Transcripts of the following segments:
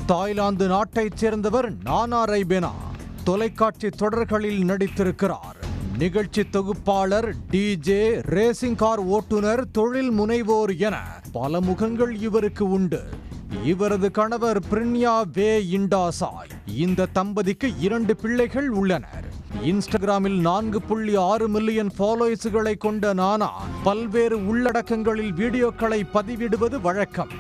Thailand நாட்டைச் சேர்ந்தவர் நானா ரைபினா தொலைக்காட்சி தொடர்களில் நடித்திருக்கிறார். நிகழ்ச்சி தொகுப்பாளர், டிஜே, ரேசிங் கார் ஓட்டுநர், தொழில் முனைவோர் என பல முகங்கள் இவருக்கு உண்டு. இவரது கணவர் பிரின்யா வே இண்டாசாய். இந்த தம்பதிக்கு 2 பிள்ளைகள் உள்ளனர். இன்ஸ்டாகிராமில் 4.6 மில்லியன் ஃபாலோவர்ஸ்களை கொண்ட நானா பல்வேறு உள்ளடக்கங்களில் வீடியோக்களை பதிவிடுவது வழக்கம்.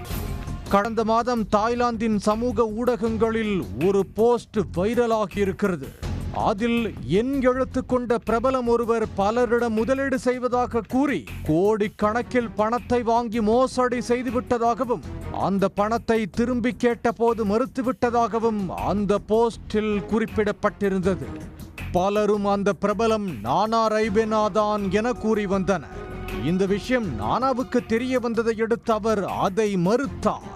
கடந்த மாதம் தாய்லாந்தின் சமூக ஊடகங்களில் ஒரு போஸ்ட் வைரலாகி இருக்கிறது. அதில் என் எழுத்து கொண்ட பிரபலம் ஒருவர் பலரிடம் முதலீடு செய்வதாக கூறி கோடிக்கணக்கில் பணத்தை வாங்கி மோசடி செய்துவிட்டதாகவும், அந்த பணத்தை திரும்பி கேட்டபோது மறுத்துவிட்டதாகவும் அந்த போஸ்டில் குறிப்பிடப்பட்டிருந்தது. பலரும் அந்த பிரபலம் நானா ரைபினா தான் என கூறி வந்தனர். இந்த விஷயம் நானாவுக்கு தெரிய வந்ததை அடுத்து அவர் அதை மறுத்தார்.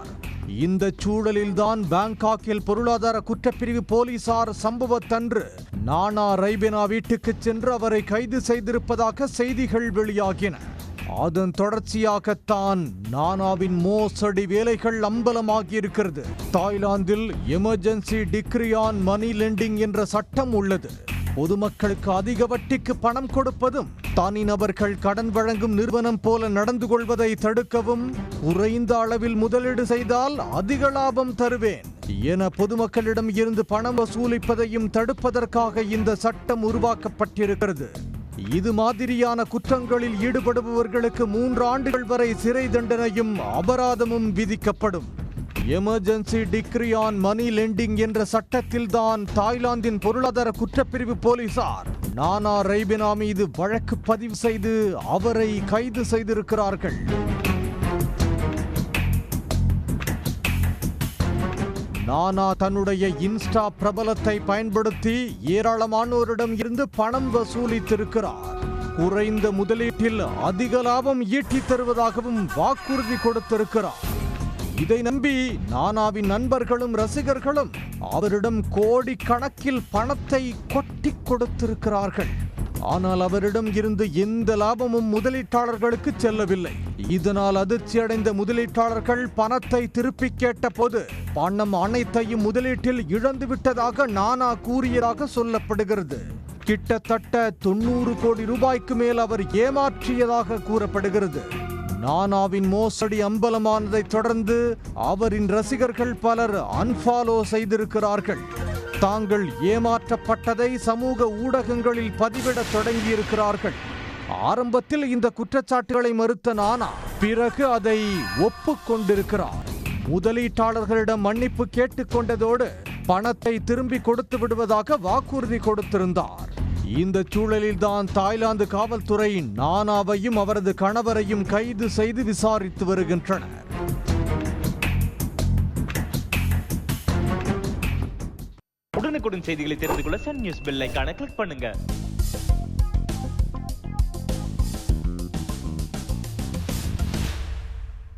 இந்த சூழலில்தான் பாங்காக்கில் பொருளாதார குற்றப்பிரிவு போலீசார் சம்பவத்தன்று நானா ரைபினா வீட்டுக்கு சென்று அவரை கைது செய்திருப்பதாக செய்திகள் வெளியாகின. அதன் தொடர்ச்சியாகத்தான் நானாவின் மோசடி வேலைகள் அம்பலமாகியிருக்கிறது. தாய்லாந்தில் emergency decree on money lending என்ற சட்டம் உள்ளது. பொதுமக்களுக்கு அதிக வட்டிக்கு பணம் கொடுப்பதும், தனிநபர்கள் கடன் வழங்கும் நிறுவனம் போல நடந்து கொள்வதை தடுக்கவும், குறைந்த அளவில் முதலீடு செய்தால் அதிக லாபம் தருவேன் என பொதுமக்களிடம் இருந்து பணம் வசூலிப்பதையும் தடுப்பதற்காக இந்த சட்டம் உருவாக்கப்பட்டிருக்கிறது. இது மாதிரியான குற்றங்களில் ஈடுபடுபவர்களுக்கு 3 ஆண்டுகள் வரை சிறை தண்டனையும் அபராதமும் விதிக்கப்படும். Emergency decree on money lending என்ற சட்டத்தில் தான் தாய்லாந்தின் பொருளாதார குற்றப்பிரிவு போலீசார் நானா ரைபினா மீது வழக்கு பதிவு செய்து அவரை கைது செய்திருக்கிறார்கள். நானா தன்னுடைய இன்ஸ்டா பிரபலத்தை பயன்படுத்தி ஏராளமானோரிடம் இருந்து பணம் வசூலித்திருக்கிறார். குறைந்த முதலீட்டில் அதிக லாபம் ஈட்டி தருவதாகவும் வாக்குறுதி கொடுத்திருக்கிறார். இதை நம்பி நானாவின் நண்பர்களும் ரசிகர்களும் அவரிடம் கோடிக்கணக்கில் பணத்தை கொட்டி கொடுத்திருக்கிறார்கள். ஆனால் அவரிடம் இருந்து எந்த லாபமும் முதலீட்டாளர்களுக்கு செல்லவில்லை. இதனால் அதிர்ச்சியடைந்த முதலீட்டாளர்கள் பணத்தை திருப்பி கேட்ட போது பணம் அனைத்தையும் முதலீட்டில் இழந்துவிட்டதாக நானா கூறியதாக சொல்லப்படுகிறது. கிட்டத்தட்ட 90 கோடி ரூபாய்க்கு மேல் அவர் ஏமாற்றியதாக கூறப்படுகிறது. நானாவின் மோசடி அம்பலமானதை தொடர்ந்து அவரின் ரசிகர்கள் பலர் அன்ஃபாலோ செய்திருக்கிறார்கள். தாங்கள் ஏமாற்றப்பட்டதை சமூக ஊடகங்களில் பதிவிட தொடங்கியிருக்கிறார்கள். ஆரம்பத்தில் இந்த குற்றச்சாட்டுகளை மறுத்த நானா பிறகு அதை ஒப்புக்கொண்டிருக்கிறார். முதலீட்டாளர்களிடம் மன்னிப்பு கேட்டுக்கொண்டதோடு பணத்தை திரும்பி கொடுத்து விடுவதாக வாக்குறுதி கொடுத்திருந்தார். இந்த சூழலில் தான் தாய்லாந்து காவல்துறை நானாவையும் அவரது கணவரையும் கைது செய்து விசாரித்து வருகின்றனர். உடனுக்குடன் செய்திகளை தெரிந்து கொள்ள சன் நியூஸ் பெல் ஐகானை கிளிக் பண்ணுங்க.